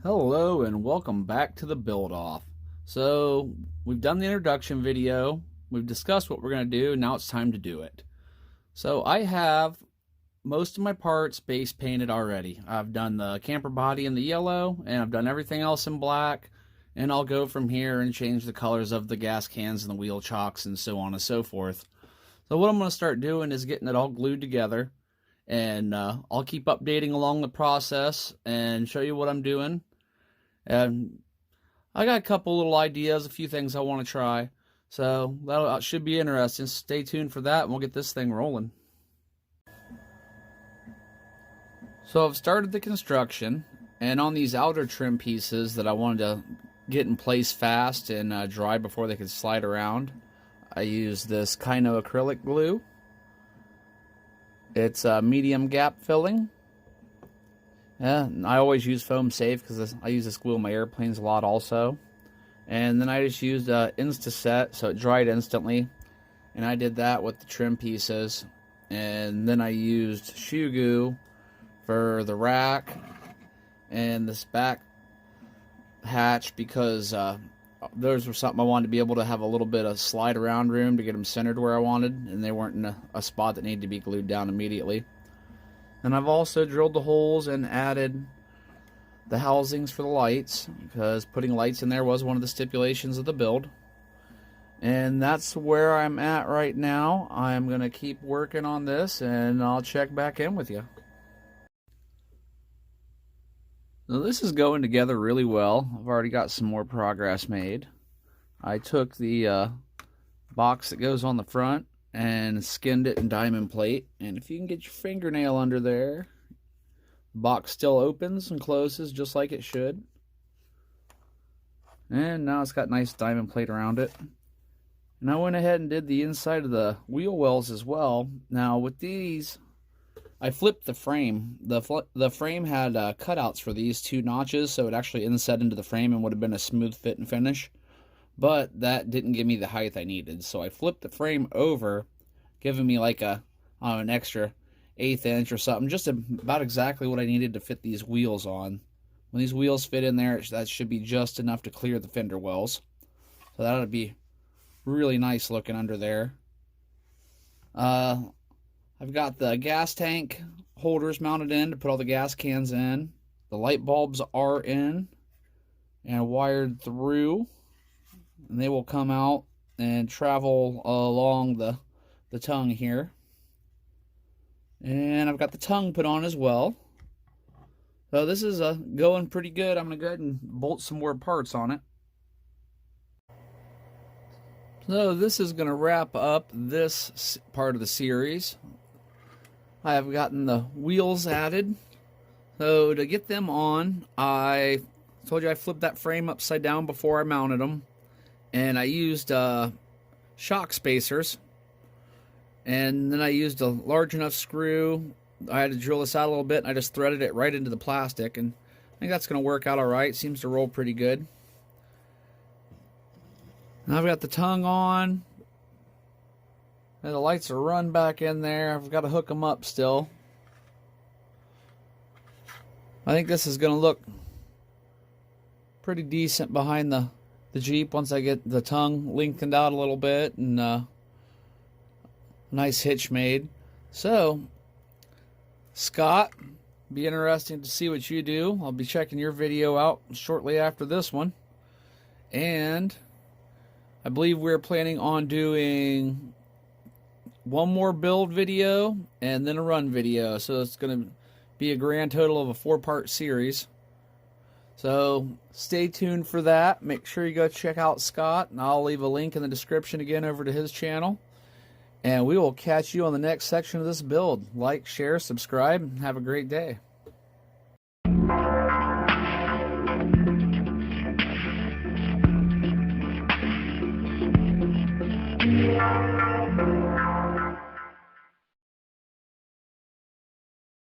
Hello and welcome back to the build off. So we've done the introduction video, we've discussed what we're going to do, now it's time to do it. So I have most of my parts base painted already. I've done the camper body in the yellow and I've done everything else in black, and I'll go from here and change the colors of the gas cans and the wheel chocks and so on and so forth. So what I'm going to start doing is getting it all glued together, and I'll keep updating along the process and show you what I'm doing. And I got a couple little ideas, a few things I want to try. So that should be interesting. Stay tuned for that and we'll get this thing rolling. So I've started the construction, and on these outer trim pieces that I wanted to get in place fast and dry before they could slide around, I used this Kino acrylic glue. It's medium gap filling. Yeah, I always use foam safe because I use this glue on my airplanes a lot also. And then I just used Instaset, so it dried instantly. And I did that with the trim pieces. And then I used shoe goo for the rack and this back hatch because those were something I wanted to be able to have a little bit of slide around room to get them centered where I wanted, and they weren't in a spot that needed to be glued down immediately. And I've also drilled the holes and added the housings for the lights, because putting lights in there was one of the stipulations of the build. And that's where I'm at right now. I'm going to keep working on this and I'll check back in with you. So this is going together really well. I've already got some more progress made. I took the box that goes on the front and skinned it in diamond plate, and if you can get your fingernail under there, the box still opens and closes just like it should. And now it's got nice diamond plate around it. And I went ahead and did the inside of the wheel wells as well. Now with these, I flipped the frame. The frame had cutouts for these two notches, so it actually inset into the frame and would have been a smooth fit and finish. But that didn't give me the height I needed, so I flipped the frame over, giving me like an extra 1/8 inch or something, just about exactly what I needed to fit these wheels on. When these wheels fit in there, that should be just enough to clear the fender wells. So that would be really nice looking under there. I've got the gas tank holders mounted in to put all the gas cans in. The light bulbs are in and wired through, and they will come out and travel along the tongue here. And I've got the tongue put on as well. So this is going pretty good. I'm going to go ahead and bolt some more parts on it. So this is going to wrap up this part of the series. I have gotten the wheels added. So to get them on, I told you I flipped that frame upside down before I mounted them. And I used shock spacers. And then I used a large enough screw. I had to drill this out a little bit, and I just threaded it right into the plastic. And I think that's going to work out all right. Seems to roll pretty good. Now I've got the tongue on. And the lights are run back in there. I've got to hook them up still. I think this is going to look pretty decent behind the Jeep once I get the tongue lengthened out a little bit and a nice hitch made. So, Scott, be interesting to see what you do. I'll be checking your video out shortly after this one. And I believe we're planning on doing one more build video and then a run video. So it's going to be a grand total of a 4-part series. So stay tuned for that. Make sure you go check out Scott, and I'll leave a link in the description again over to his channel. And we will catch you on the next section of this build. Like, share, subscribe, and have a great day.